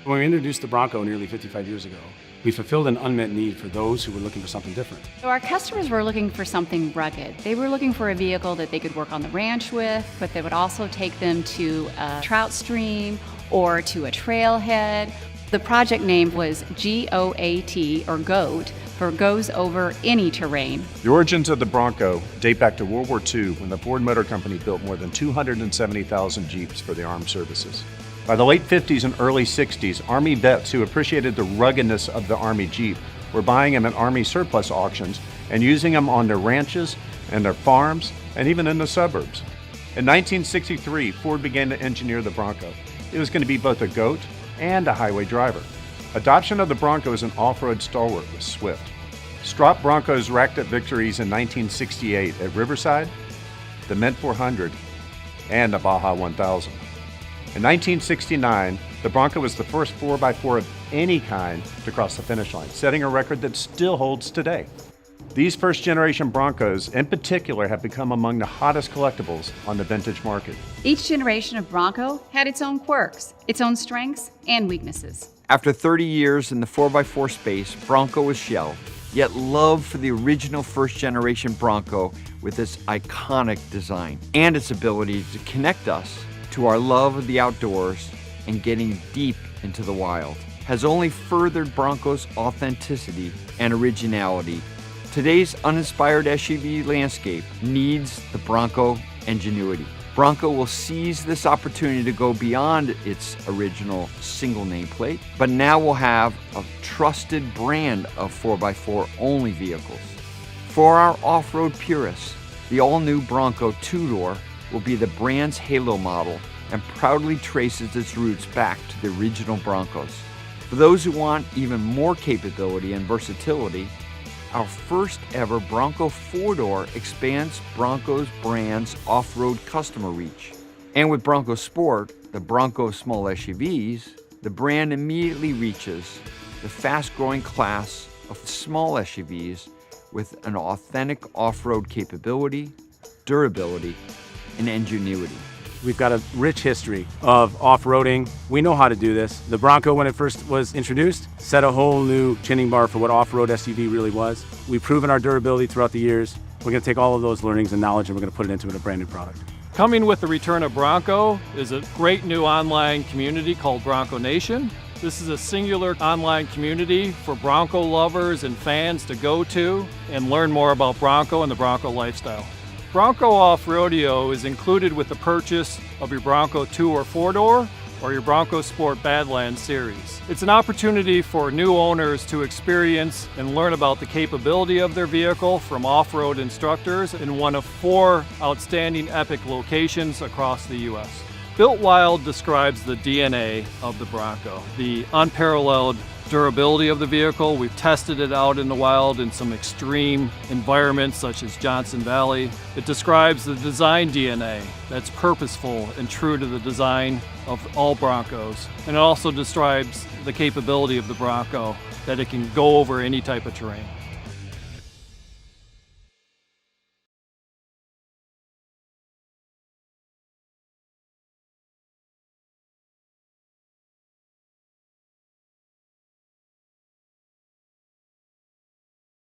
When we introduced the Bronco nearly 55 years ago, we fulfilled an unmet need for those who were looking for something different. So our customers were looking for something rugged. They were looking for a vehicle that they could work on the ranch with, but that would also take them to a trout stream or to a trailhead. The project name was GOAT, or GOAT, for Goes Over Any Terrain. The origins of the Bronco date back to World War II, when the Ford Motor Company built more than 270,000 Jeeps for the armed services. By the late 50s and early 60s, Army vets who appreciated the ruggedness of the Army Jeep were buying them at Army surplus auctions and using them on their ranches and their farms and even in the suburbs. In 1963, Ford began to engineer the Bronco. It was going to be both a goat and a highway driver. Adoption of the Bronco as an off-road stalwart was swift. Strop Broncos racked up victories in 1968 at Riverside, the Mint 400, and the Baja 1000. In 1969, the Bronco was the first 4x4 of any kind to cross the finish line, setting a record that still holds today. These first-generation Broncos, in particular, have become among the hottest collectibles on the vintage market. Each generation of Bronco had its own quirks, its own strengths and weaknesses. After 30 years in the 4x4 space, Bronco was shelved, yet love for the original first-generation Bronco with its iconic design and its ability to connect us to our love of the outdoors and getting deep into the wild has only furthered Bronco's authenticity and originality. Today's uninspired SUV landscape needs the Bronco ingenuity. Bronco will seize this opportunity to go beyond its original single nameplate, but now will have a trusted brand of 4x4 only vehicles. For our off-road purists, the all-new Bronco two-door will be the brand's halo model and proudly traces its roots back to the original Broncos. For those who want even more capability and versatility, our first ever Bronco four-door expands Bronco's brand's off-road customer reach. And with Bronco Sport, the Bronco small SUVs, the brand immediately reaches the fast-growing class of small SUVs with an authentic off-road capability, durability, and ingenuity. We've got a rich history of off-roading. We know how to do this. The Bronco, when it first was introduced, set a whole new chinning bar for what off-road SUV really was. We've proven our durability throughout the years. We're going to take all of those learnings and knowledge and we're going to put it into a brand new product. Coming with the return of Bronco is a great new online community called Bronco Nation. This is a singular online community for Bronco lovers and fans to go to and learn more about Bronco and the Bronco lifestyle. Bronco Off-Rodeo is included with the purchase of your Bronco 2 or 4-door or your Bronco Sport Badlands series. It's an opportunity for new owners to experience and learn about the capability of their vehicle from off-road instructors in one of 4 outstanding epic locations across the U.S. Built Wild describes the DNA of the Bronco, the unparalleled durability of the vehicle. We've tested it out in the wild in some extreme environments such as Johnson Valley. It describes the design DNA that's purposeful and true to the design of all Broncos. And it also describes the capability of the Bronco, that it can go over any type of terrain.